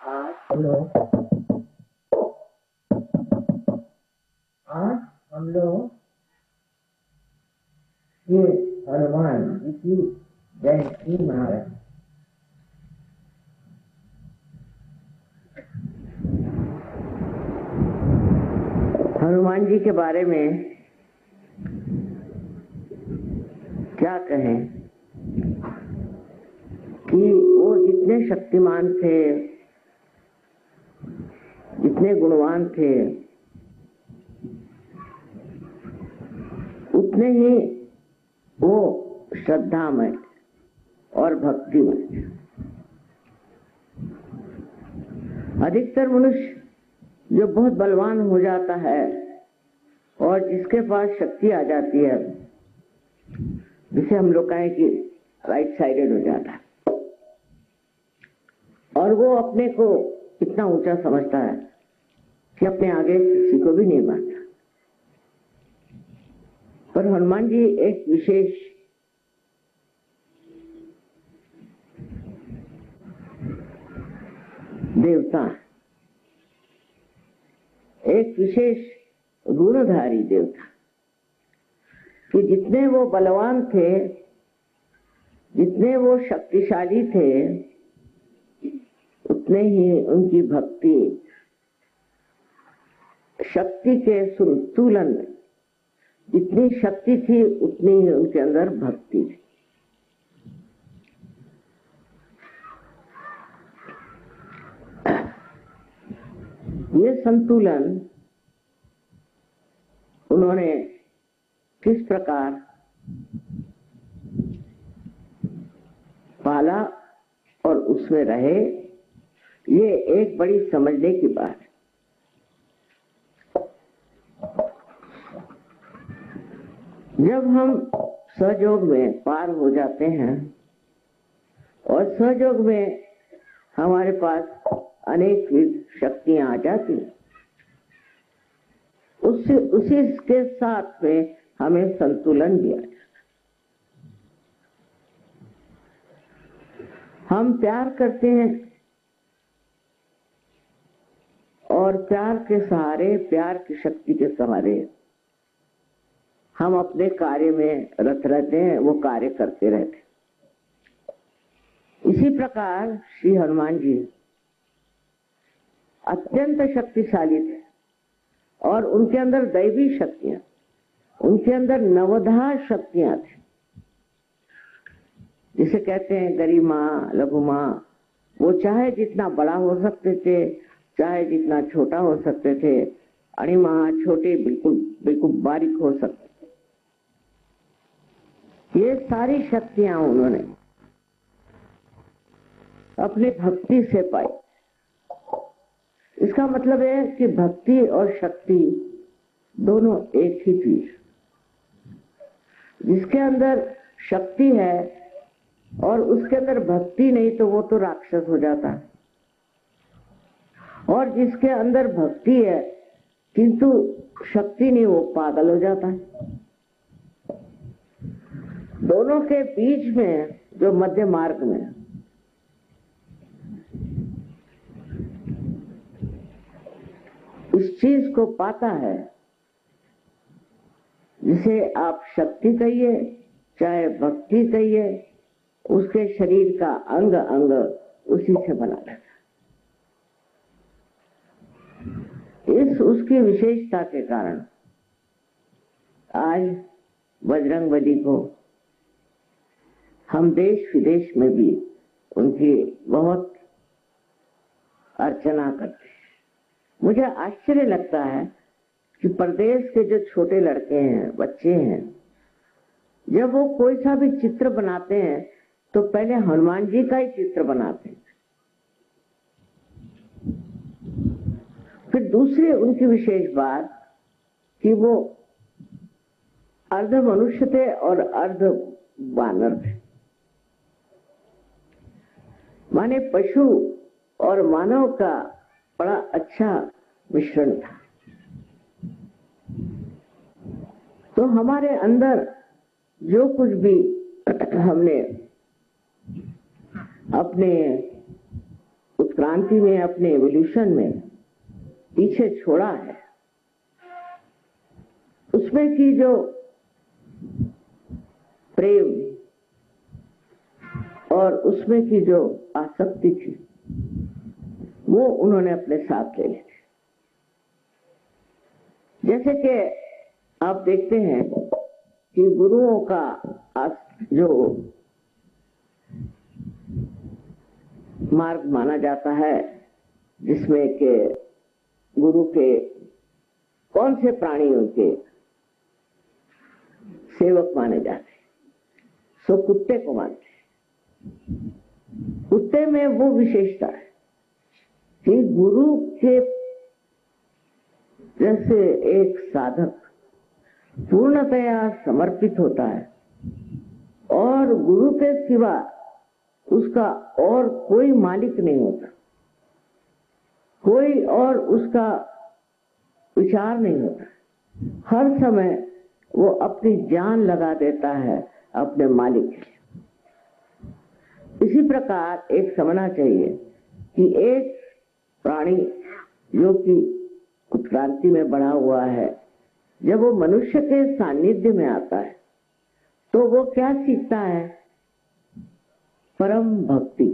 Hello, आज हम लोग ये हनुमान जी की जयंती मना रहे हैं। हनुमान जी के बारे में क्या कहें कि वो जितने शक्तिमान थे, जितने गुणवान थे, उतने ही वो श्रद्धामय और भक्तिमय। अधिकतर मनुष्य जो बहुत बलवान हो जाता है और जिसके पास शक्ति आ जाती है, जिसे हम लोग कहें कि राइट साइडेड हो जाता है, और वो अपने को इतना ऊंचा समझता है कि अपने आगे किसी को भी नहीं मानता। पर हनुमान जी एक विशेष देवता, एक विशेष गुणधारी देवता, कि जितने वो बलवान थे, जितने वो शक्तिशाली थे, उतने ही उनकी भक्ति, शक्ति के संतुलन में जितनी शक्ति थी उतनी ही उनके अंदर भक्ति थी। ये संतुलन उन्होंने किस प्रकार पाला और उसमें रहे, ये एक बड़ी समझने की बात है। जब हम सहयोग में पार हो जाते हैं और सहयोग में हमारे पास अनेक शक्तियां आ जाती, उसी के साथ में हमें संतुलन भी आ जाता। हम प्यार करते हैं और प्यार के सहारे, प्यार की शक्ति के सहारे हम अपने कार्य में रत रहते हैं, वो कार्य करते रहते हैं। इसी प्रकार श्री हनुमान जी अत्यंत शक्तिशाली थे और उनके अंदर दैवी शक्तियां, उनके अंदर नवधा शक्तियां थी, जिसे कहते हैं गरिमा, लघुमा। वो चाहे जितना बड़ा हो सकते थे, चाहे जितना छोटा हो सकते थे, अणिमा, छोटे, बिल्कुल बिल्कुल बारीक हो सकते थे। ये सारी शक्तियां उन्होंने अपनी भक्ति से पाई। इसका मतलब है कि भक्ति और शक्ति दोनों एक ही चीज। जिसके अंदर शक्ति है और उसके अंदर भक्ति नहीं, तो वो तो राक्षस हो जाता है, और जिसके अंदर भक्ति है किंतु शक्ति नहीं, वो पागल हो जाता है। दोनों के बीच में जो मध्य मार्ग में इस चीज को पाता है, जिसे आप शक्ति कहिए चाहे भक्ति कहिए, उसके शरीर का अंग अंग उसी से बना रहता है। इस उसकी विशेषता के कारण आज बजरंगबली को हम देश विदेश में भी उनकी बहुत अर्चना करते हैं। मुझे आश्चर्य लगता है कि प्रदेश के जो छोटे लड़के हैं, बच्चे हैं, जब वो कोई सा भी चित्र बनाते हैं तो पहले हनुमान जी का ही चित्र बनाते हैं। फिर दूसरी उनकी विशेष बात कि वो अर्ध मनुष्य थे और अर्ध वानर थे, माने पशु और मानव का बड़ा अच्छा मिश्रण था। तो हमारे अंदर जो कुछ भी हमने अपने उत्क्रांति में, अपने एवोल्यूशन में पीछे छोड़ा है, उसमें की जो प्रेम और उसमें की जो आसक्ति थी, वो उन्होंने अपने साथ ले ली। जैसे कि आप देखते हैं कि गुरुओं का जो मार्ग माना जाता है, जिसमें के गुरु के कौन से प्राणी उनके सेवक माने जाते हैं, सो कुत्ते को मानते हैं। कुत्ते में वो विशेषता है कि गुरु के जैसे एक साधक पूर्णतया समर्पित होता है और गुरु के सिवा उसका और कोई मालिक नहीं होता, कोई और उसका विचार नहीं होता। हर समय वो अपनी जान लगा देता है अपने मालिक के लिए। इसी प्रकार एक समझना चाहिए कि एक प्राणी जो कि उत्क्रांति में बढ़ा हुआ है, जब वो मनुष्य के सानिध्य में आता है तो वो क्या सीखता है? परम भक्ति।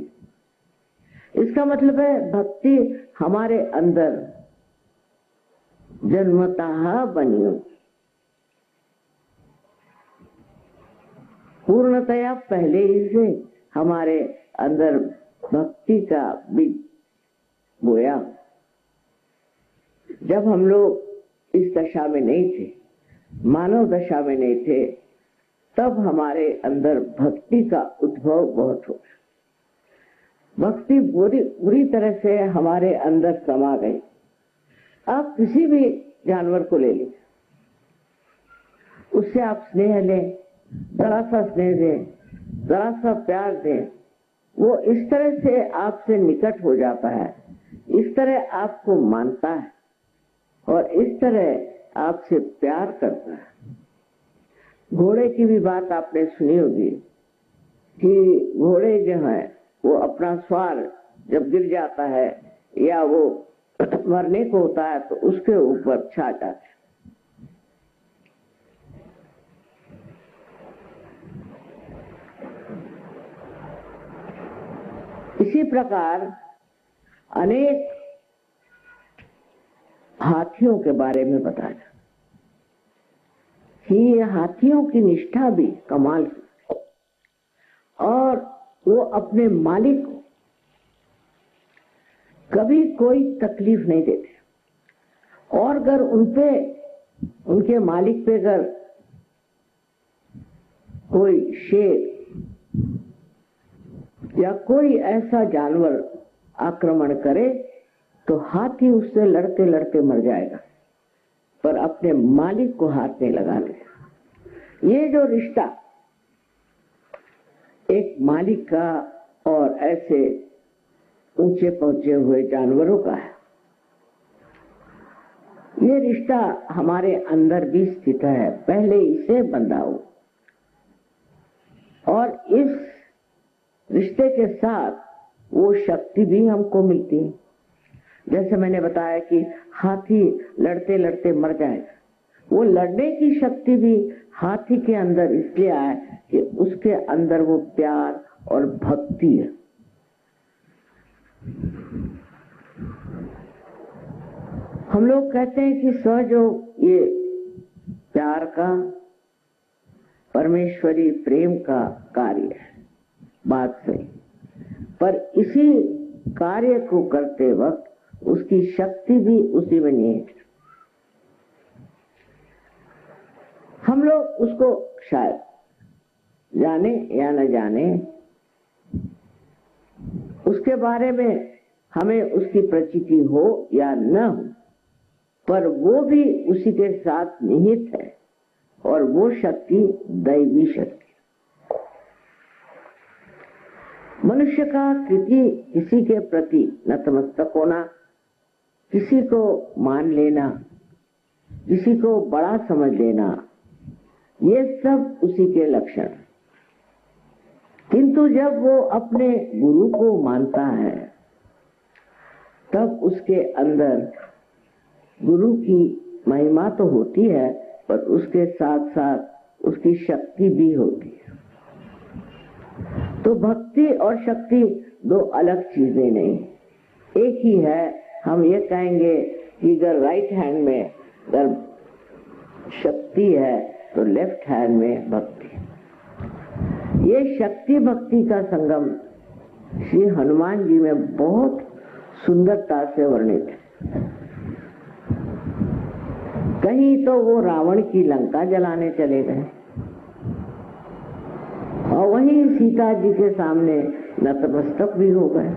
इसका मतलब है भक्ति हमारे अंदर जन्मतः बनी हो, पूर्णतया पहले ही से हमारे अंदर भक्ति का बीज बोया। जब हम लोग इस दशा में नहीं थे, मानव दशा में नहीं थे, तब हमारे अंदर भक्ति का उद्भव बहुत हो। भक्ति बुरी तरह से हमारे अंदर समा गई। आप किसी भी जानवर को ले लीजिए, उससे आप स्नेह लें, जरा सा स्नेह दें, जरा सा प्यार दें, वो इस तरह से आपसे निकट हो जाता है, इस तरह आपको मानता है और इस तरह आपसे प्यार करता है। घोड़े की भी बात आपने सुनी होगी कि घोड़े जो है वो अपना सवार जब गिर जाता है या वो मरने को होता है तो उसके ऊपर छा जाता है। इसी प्रकार अनेक हाथियों के बारे में बताया कि ये हाथियों की निष्ठा भी कमाल की और वो अपने मालिक को कभी कोई तकलीफ नहीं देते। और अगर उनपे, उनके मालिक पे अगर कोई शेर या कोई ऐसा जानवर आक्रमण करे तो हाथी उससे लड़ते लड़ते मर जाएगा, पर अपने मालिक को हाथ नहीं लगाने। ये जो रिश्ता एक मालिक का और ऐसे ऊंचे पहुंचे हुए जानवरों का है, ये रिश्ता हमारे अंदर भी स्थित है, पहले इसे बंधा हो। और इस रिश्ते के साथ वो शक्ति भी हमको मिलती है। जैसे मैंने बताया कि हाथी लड़ते लड़ते मर जाएगा, वो लड़ने की शक्ति भी हाथी के अंदर इसलिए आए कि उसके अंदर वो प्यार और भक्ति है। हम लोग कहते हैं कि सहयोग ये प्यार का, परमेश्वरी प्रेम का कार्य है, बात सही, पर इसी कार्य को करते वक्त उसकी शक्ति भी उसी में नहीं है। हम लोग उसको शायद जाने या न जाने, उसके बारे में हमें उसकी प्रचिति हो या न हो, पर वो भी उसी के साथ निहित है और वो शक्ति दैवी शक्ति। मनुष्य का किसी के प्रति नतमस्तक होना, किसी को मान लेना, किसी को बड़ा समझ लेना, ये सब उसी के लक्षण। किंतु जब वो अपने गुरु को मानता है तब उसके अंदर गुरु की महिमा तो होती है, पर उसके साथ साथ उसकी शक्ति भी होती है। तो भक्ति और शक्ति दो अलग चीजें नहीं, एक ही है। हम ये कहेंगे कि अगर राइट हैंड में अगर शक्ति है तो लेफ्ट हैंड में भक्ति। ये शक्ति भक्ति का संगम श्री हनुमान जी में बहुत सुंदरता से वर्णित है। कहीं तो वो रावण की लंका जलाने चले गए और वहीं सीता जी के सामने नतमस्तक भी हो गए।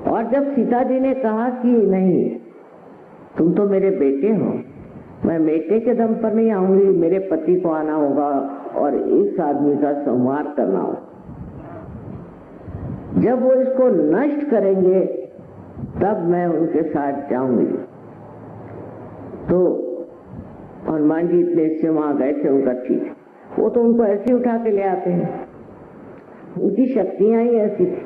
और जब सीता जी ने कहा कि नहीं, तुम तो मेरे बेटे हो, मैं बेटे के दम पर नहीं आऊंगी, मेरे पति को आना होगा और इस आदमी का संहार करना होगा। जब वो इसको नष्ट करेंगे तब मैं उनके साथ जाऊंगी। तो हनुमान जी इतने से वहां गए थे, उनका ठीक, वो तो उनको ऐसे उठा के ले आते हैं, उनकी शक्तियां ही ऐसी थी।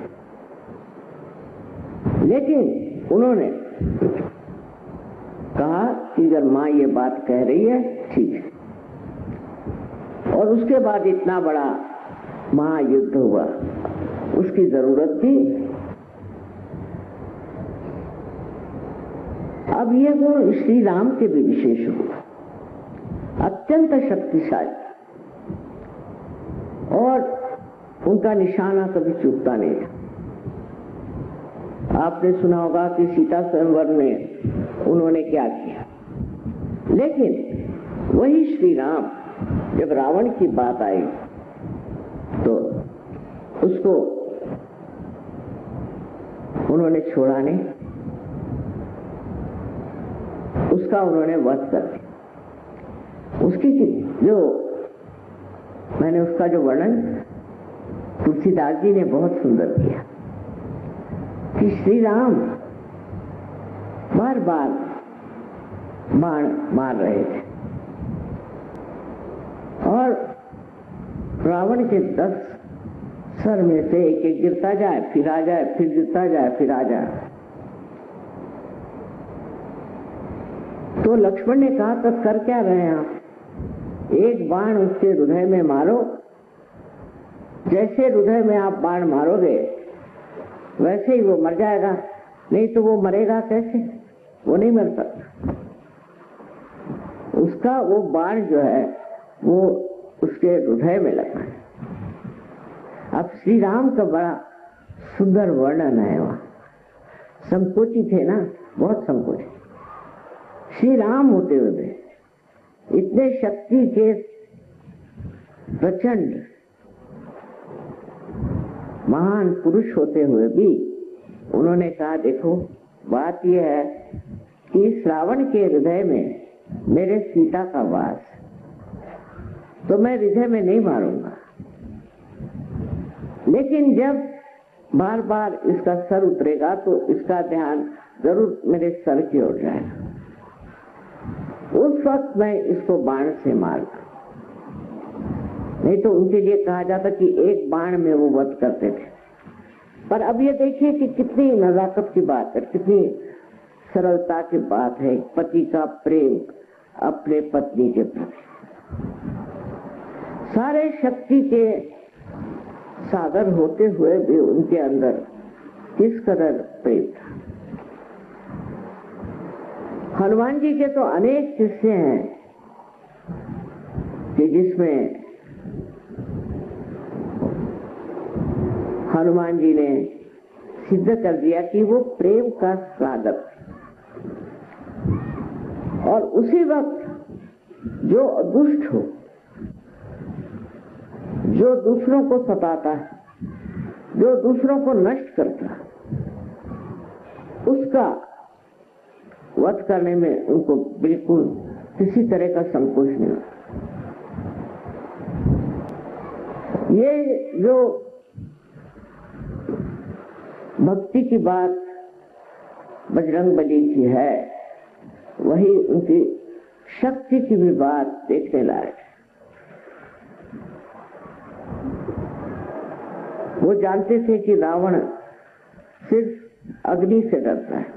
लेकिन उन्होंने कहा कि अगर माँ ये बात कह रही है ठीक है। और उसके बाद इतना बड़ा महायुद्ध हुआ, उसकी जरूरत थी। अब ये गुण श्री राम के भी विशेष हुआ, अत्यंत शक्तिशाली, और उनका निशाना कभी चूकता नहीं था। आपने सुना होगा कि सीता स्वयंवर में उन्होंने क्या किया। लेकिन वही श्री राम जब रावण की बात आई तो उसको उन्होंने छोड़ा नहीं, उसका उन्होंने वध कर दिया। उसकी जो मैंने उसका जो वर्णन तुलसीदास जी ने बहुत सुंदर किया कि श्री राम बार बार बाण मार रहे थे और रावण के 10 सर में से एक एक गिरता जाए, फिर आ जाए, फिर गिरता जाए, फिर आ जाए। तो लक्ष्मण ने कहा, तब कर क्या रहे हैं आप? एक बाण उसके हृदय में मारो, जैसे हृदय में आप बाण मारोगे वैसे ही वो मर जाएगा, नहीं तो वो मरेगा कैसे? वो नहीं मर सकता। उसका वो बाण जो है वो उसके हृदय में लगा है। अब श्री राम का बड़ा सुंदर वर्णन है वहां। संकोची थे ना, बहुत संकोची। श्री राम होते हुए इतने शक्ति के प्रचंड महान पुरुष होते हुए भी उन्होंने कहा, देखो बात यह है कि श्रावण के हृदय में मेरे सीता का वास, तो मैं हृदय में नहीं मारूंगा। लेकिन जब बार बार इसका सर उतरेगा तो इसका ध्यान जरूर मेरे सर की ओर जाएगा, उस वक्त मैं इसको बाण से मारूंगा। नहीं तो उनके लिए कहा जाता कि एक बाण में वो वध करते थे। पर अब ये देखिए कि कितनी नजाकत की बात है, कितनी सरलता की बात है, पति का प्रेम अपने पत्नी के प्रति। सारे शक्ति के सागर होते हुए भी उनके अंदर किस कदर प्रेम था। हनुमान जी के तो अनेक किस्से हैं कि जिसमें हनुमान जी ने सिद्ध कर दिया कि वो प्रेम का सागर, और उसी वक्त जो दुष्ट हो, जो दूसरों को सताता है, जो दूसरों को नष्ट करता है, उसका वध करने में उनको बिल्कुल किसी तरह का संकोच नहीं होता। ये जो भक्ति की बात बजरंगबली की है, वही उनकी शक्ति की भी बात देखने लायक है। वो जानते थे कि रावण सिर्फ अग्नि से डरता है।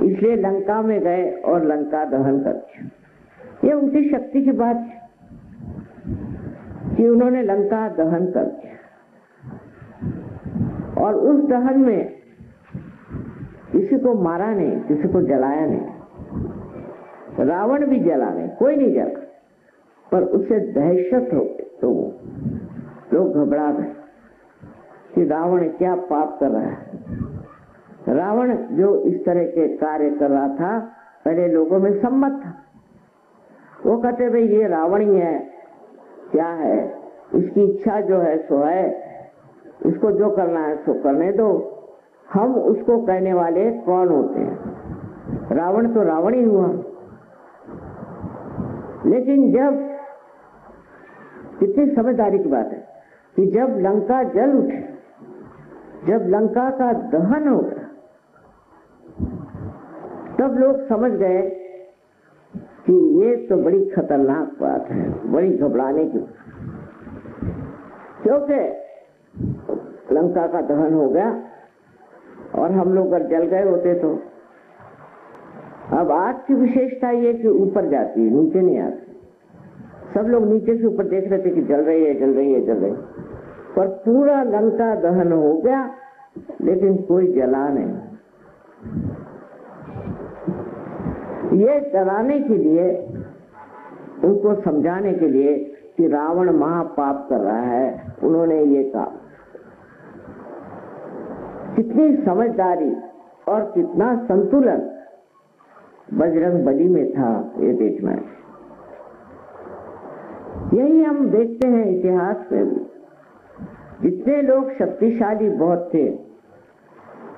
इसलिए लंका में गए और लंका दहन कर दिया। ये उनकी शक्ति की बात है कि उन्होंने लंका दहन कर दिया, और उस दहन में किसी को मारा नहीं, किसी को जलाया नहीं। रावण भी जला नहीं, कोई नहीं जला, पर उसे दहशत हो गई तो लोग घबरा गए कि रावण क्या पाप कर रहा है। रावण जो इस तरह के कार्य कर रहा था, पहले लोगों में सम्मत था। वो कहते भाई ये रावण ही है, क्या है, इसकी इच्छा जो है सो है, इसको जो करना है सो करने दो, हम उसको कहने वाले कौन होते हैं, रावण तो रावण ही हुआ। लेकिन जब, कितनी समझदारी की बात है कि जब लंका जल उठे, जब लंका का दहन हो गया, तब लोग समझ गए कि ये तो बड़ी खतरनाक बात है, बड़ी घबराने की, क्योंकि लंका का दहन हो गया और हम लोग अगर जल गए होते तो। अब आग की विशेषता ये कि ऊपर जाती है, नीचे नहीं आती। सब लोग नीचे से ऊपर देख रहे थे कि जल रही है, जल रही है, जल रही है, पर पूरा लंका दहन हो गया लेकिन कोई जला नहीं। ये डराने के लिए, उनको समझाने के लिए कि रावण महापाप कर रहा है, उन्होंने ये कहा। कितनी समझदारी और कितना संतुलन बजरंगबली में था, ये देखना है। यही हम देखते हैं इतिहास में भी, जितने लोग शक्तिशाली बहुत थे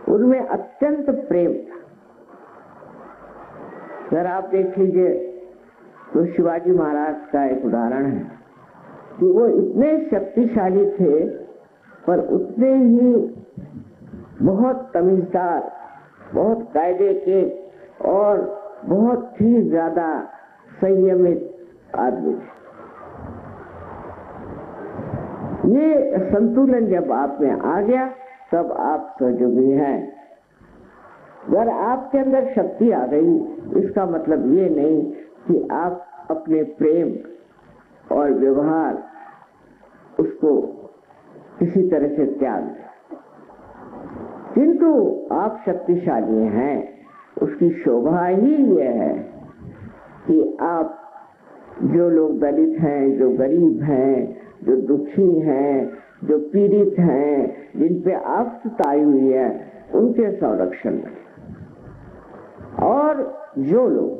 उनमें अत्यंत प्रेम था। अगर आप देख लीजिए तो शिवाजी महाराज का एक उदाहरण है कि वो इतने शक्तिशाली थे पर उतने ही बहुत तमीज़दार, बहुत कायदे के और बहुत ही ज्यादा संयमित आदमी थे। ये संतुलन जब आप में आ गया तब आप सहयोगी हैं। अगर आपके अंदर शक्ति आ गई, इसका मतलब ये नहीं कि आप अपने प्रेम और व्यवहार उसको किसी तरह से त्याग दें, किंतु आप शक्तिशाली हैं। उसकी शोभा ही ये है कि आप, जो लोग दलित हैं, जो गरीब हैं, जो दुखी हैं, जो पीड़ित हैं, जिन पे आफत आई हुई है, उनके संरक्षण में, और जो लोग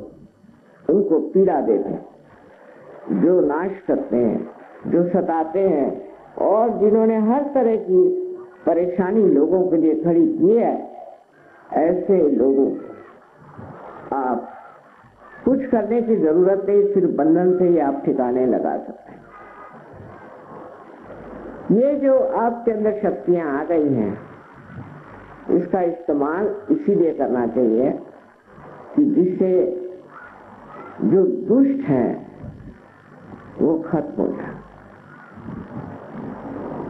उनको पीड़ा देते हैं, जो नाश करते हैं, जो सताते हैं, और जिन्होंने हर तरह की परेशानी लोगों के लिए खड़ी की है, ऐसे लोगों आप कुछ करने की जरूरत नहीं, सिर्फ बंधन से ही आप ठिकाने लगा सकते हैं। ये जो आपके अंदर शक्तियां आ गई हैं, इसका इस्तेमाल इसीलिए करना चाहिए कि जिससे जो दुष्ट हैं वो खत्म हो जाए।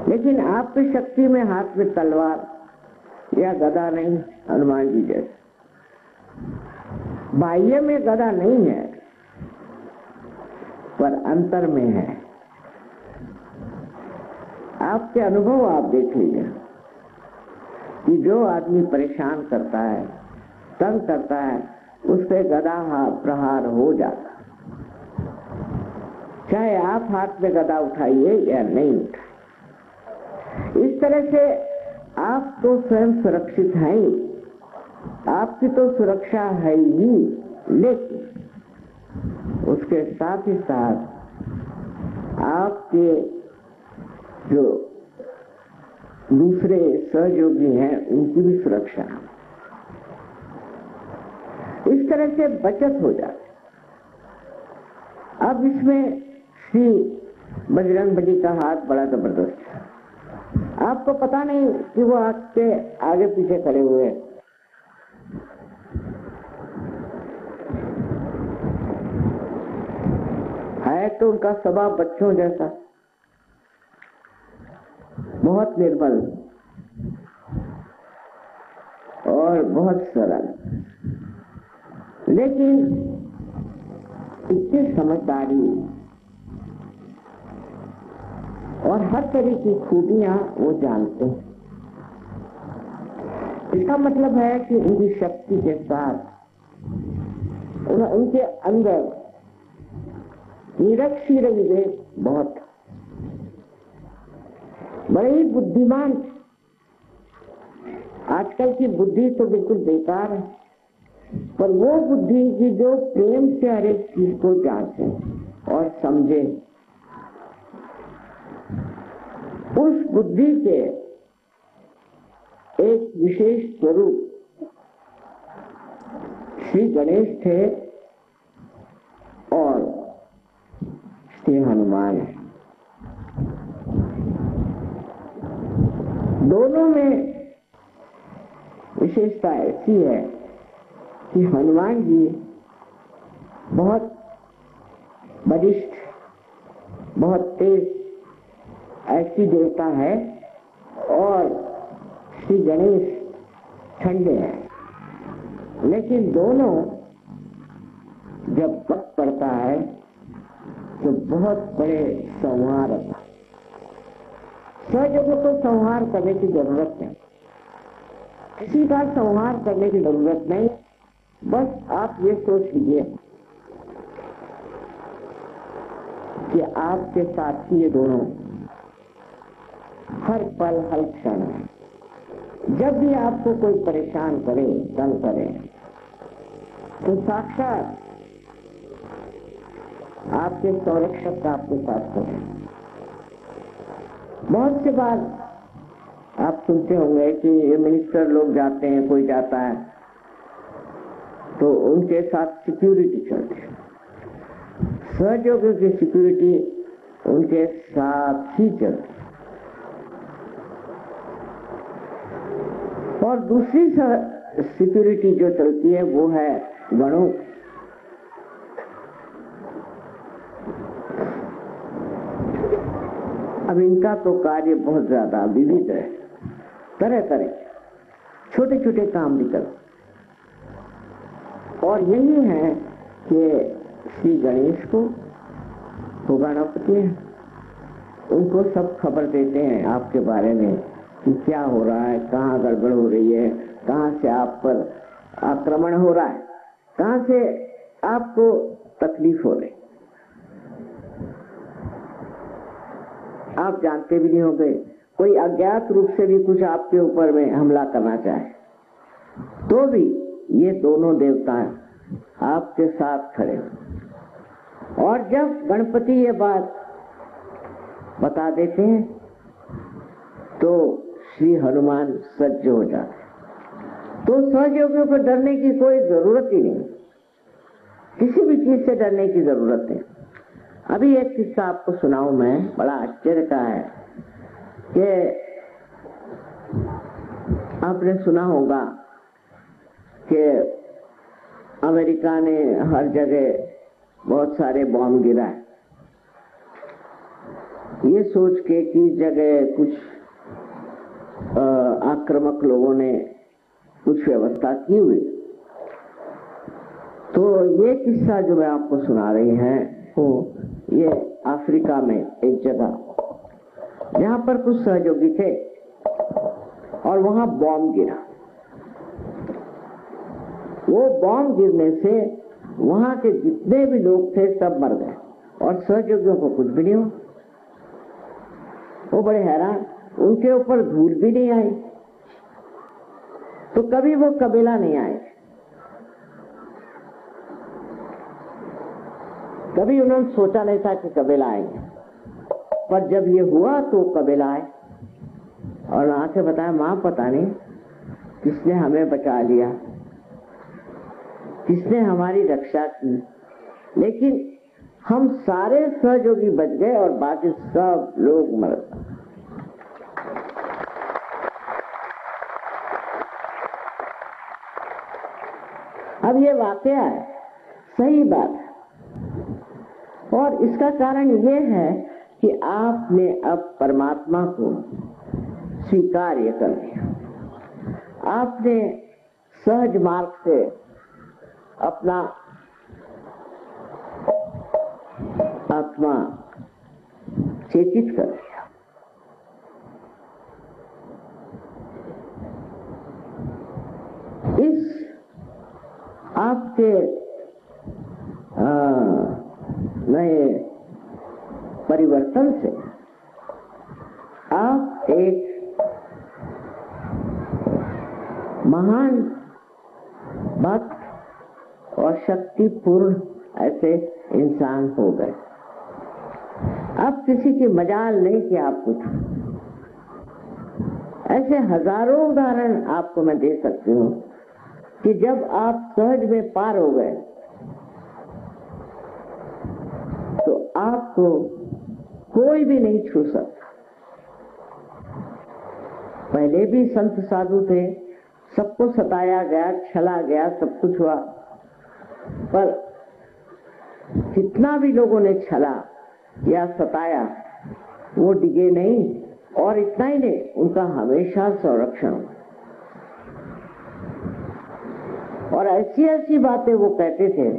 लेकिन आपकी शक्ति में हाथ में तलवार या गदा नहीं, हनुमान जी जैसे बाह्य में गदा नहीं है, पर अंतर में है। आपके अनुभव आप देख लीजिए कि जो आदमी परेशान करता है, तंग करता है, उस पे गदा प्रहार हो जाता, चाहे आप हाथ में गदा उठाइए या नहीं उठाइए। इस तरह से आप तो स्वयं सुरक्षित हैं, आपकी तो सुरक्षा है ही, लेकिन उसके साथ ही साथ आपके जो दूसरे सहयोगी हैं उनकी भी सुरक्षा, इस तरह से बचत हो जाती। अब इसमें श्री बजरंगबली का हाथ बड़ा जबरदस्त है। आपको पता नहीं कि वो आपके आगे पीछे खड़े हुए हैं। है तो उनका स्वभाव बच्चों जैसा, बहुत निर्मल और बहुत सरल, लेकिन इतनी समझदारी और हर तरह की खूबियां वो जानते हैं। इसका मतलब है कि उनकी शक्ति के साथ उनके अंदर निरक्षर विवेक बहुत, बड़े ही बुद्धिमान। आजकल की बुद्धि तो बिल्कुल बेकार है, पर वो बुद्धि की जो प्रेम से हर एक चीज को जांचे और समझे, उस बुद्धि के एक विशेष स्वरूप श्री गणेश थे और श्री हनुमान। दोनों में विशेषता ऐसी है कि हनुमान जी बहुत बलिष्ठ, बहुत तेज ऐसी देवता है और श्री गणेश ठंडे हैं। लेकिन दोनों जब वक्त पड़ता है तो बहुत बड़े संहार होता है। सहजों को संहार करने की जरूरत नहीं, किसी का संहार करने की जरूरत नहीं। बस आप ये सोच लीजिए कि आपके साथ ही ये दोनों हर पल हर क्षण है। जब भी आपको कोई परेशान करे, तंग करे, तो साक्षात आपके संरक्षक आपके साथ होंगे। बहुत से बार आप सुनते होंगे कि ये मिनिस्टर लोग जाते हैं, कोई जाता है तो उनके साथ सिक्योरिटी चलती है। सहयोगियों की सिक्योरिटी उनके साथ ही चलती है। और दूसरी सिक्योरिटी जो चलती है वो है गणों। अब इनका तो कार्य बहुत ज्यादा विविध है, तरह तरह छोटे छोटे काम भी करते, और यही है कि श्री गणेश को वो गणपति है, उनको सब खबर देते हैं आपके बारे में कि क्या हो रहा है, कहाँ गड़बड़ हो रही है, कहाँ से आप पर आक्रमण हो रहा है, कहाँ से आपको तकलीफ हो रही। आप जानते भी नहीं होंगे, कोई अज्ञात रूप से भी कुछ आपके ऊपर में हमला करना चाहे तो भी ये दोनों देवताएं आपके साथ खड़े। और जब गणपति ये बात बता देते हैं तो श्री हनुमान सज्ज हो जाते। तो सहयोगियों को डरने की कोई जरूरत ही नहीं, किसी भी चीज से डरने की जरूरत नहीं। अभी एक किस्सा आपको सुनाऊं मैं, बड़ा आश्चर्य का है कि आपने सुना होगा कि अमेरिका ने हर जगह बहुत सारे बॉम्ब गिराए, ये सोच के कि जगह कुछ आक्रामक लोगों ने कुछ व्यवस्था की हुई। तो ये किस्सा जो मैं आपको सुना रही हैं वो ये अफ्रीका में एक जगह जहां पर कुछ सहयोगी थे और वहां बॉम्ब गिरा। वो बॉम्ब गिरने से वहां के जितने भी लोग थे सब मर गए और सहयोगियों को कुछ भी नहीं हुआ। वो बड़े हैरान, उनके ऊपर धूल भी नहीं आई। तो कभी वो कबीला नहीं आए, कभी उन्होंने सोचा नहीं था कि कबीला आएंगे, पर जब ये हुआ तो कबीला आए और आके बताया मां पता नहीं किसने हमें बचा लिया, किसने हमारी रक्षा की, लेकिन हम सारे सहयोगी बच गए और बाकी सब लोग मर गए। अब ये वाकया है, सही बात है, और इसका कारण ये है कि आपने अब परमात्मा को स्वीकार्य कर लिया। आपने सहज मार्ग से अपना आत्मा चेतित कर लिया। इस आपके नए परिवर्तन से आप एक महान भक्त और शक्तिपूर्ण ऐसे इंसान हो गए। अब किसी की मजाल नहीं कि आप कुछ, ऐसे हजारों उदाहरण आपको मैं दे सकती हूँ कि जब आप सहज में पार हो गए तो आपको कोई भी नहीं छू सकता। पहले भी संत साधु थे, सबको सताया गया, छला गया, सब कुछ हुआ, पर जितना भी लोगों ने छला या सताया वो डिगे नहीं, और इतना ही नहीं, उनका हमेशा संरक्षण। और ऐसी ऐसी बातें वो कहते थे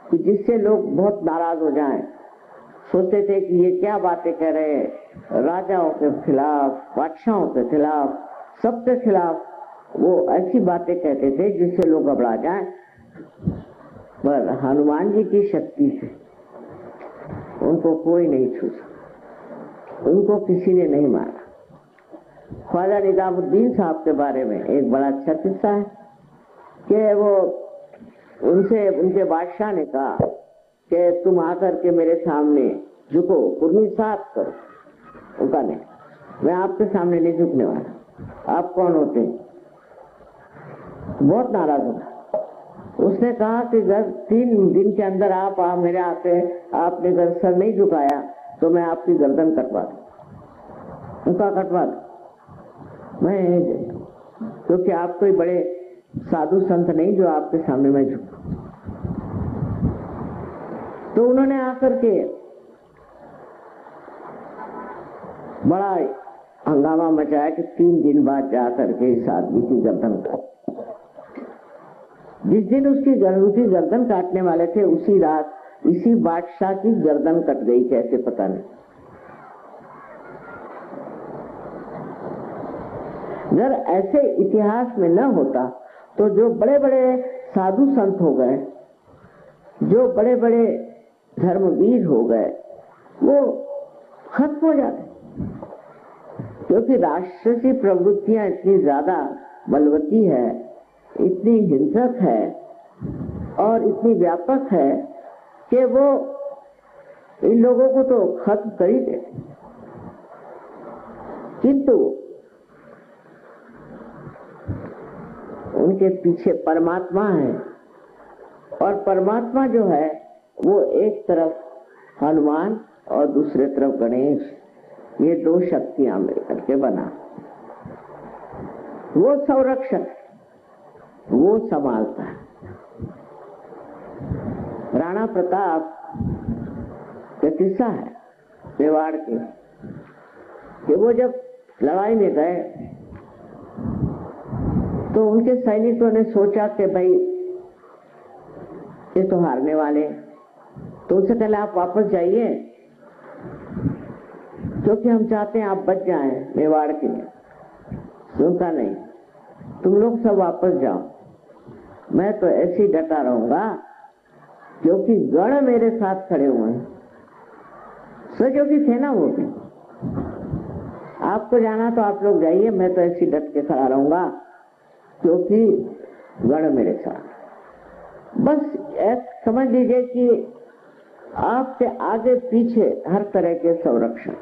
कि जिससे लोग बहुत नाराज हो जाएं। सोचते थे कि ये क्या बातें कह रहे हैं, राजाओं के खिलाफ, बादशाहों के खिलाफ, सबके खिलाफ वो ऐसी बातें कहते थे जिससे लोग घबरा जाएं। पर हनुमान जी की शक्ति से उनको कोई नहीं छू सका, उनको किसी ने नहीं मारा। ख्वाजा निजामुद्दीन साहब के बारे में एक बड़ा अच्छा किस्सा है कि वो उनसे उनके बादशाह ने कहा कि तुम आकर के मेरे सामने झुको, कुर्मी साफ करो। उनका नहीं, मैं आपके सामने नहीं झुकने वाला, आप कौन होते हैं? बहुत नाराज हुआ। उसने कहा कि अगर 3 दिन के अंदर आप मेरे आके आपने अगर सर नहीं झुकाया तो मैं आपकी गर्दन कटवा दूं। उनका कटवा दूं मैं, क्योंकि आप कोई बड़े साधु संत नहीं जो आपके सामने मैं झुकूं। तो उन्होंने आकर के बड़ा हंगामा मचाया कि 3 दिन बाद जाकर के इस आदमी की गर्दन काट। जिस दिन उसकी गर्दन काटने वाले थे उसी रात इसी बादशाह की गर्दन कट गई, कैसे पता नहीं। अगर ऐसे इतिहास में न होता तो जो बड़े बड़े साधु संत हो गए, जो बड़े बड़े धर्मवीर हो गए, वो खत्म हो जाते। क्योंकि राष्ट्र की प्रवृत्तियां इतनी ज्यादा बलवती है, इतनी हिंसक है और इतनी व्यापक है कि वो इन लोगों को तो खत्म कर ही दे। किंतु उनके पीछे परमात्मा है, और परमात्मा जो है वो एक तरफ हनुमान और दूसरे तरफ गणेश, ये 2 शक्तियां मिलकर के बना। वो संरक्षक, वो संभालता है। राणा प्रताप का किस्सा है मेवाड़ के, कि वो जब लड़ाई में गए तो उनके सैनिकों ने सोचा कि भाई ये तो हारने वाले, तो उससे पहले आप वापस जाइए, क्योंकि हम चाहते हैं आप बच जाएं मेवाड़ के लिए। सुनता नहीं, तुम लोग सब वापस जाओ, मैं तो ऐसे ही डटा रहूंगा क्योंकि गण मेरे साथ खड़े हुए हैं। सहयोगी थे ना वो भी। आपको जाना तो आप लोग जाइए, मैं तो ऐसे डट के खड़ा रहूंगा क्योंकि गण मेरे साथ। बस एक समझ लीजिए कि आपके आगे पीछे हर तरह के संरक्षण।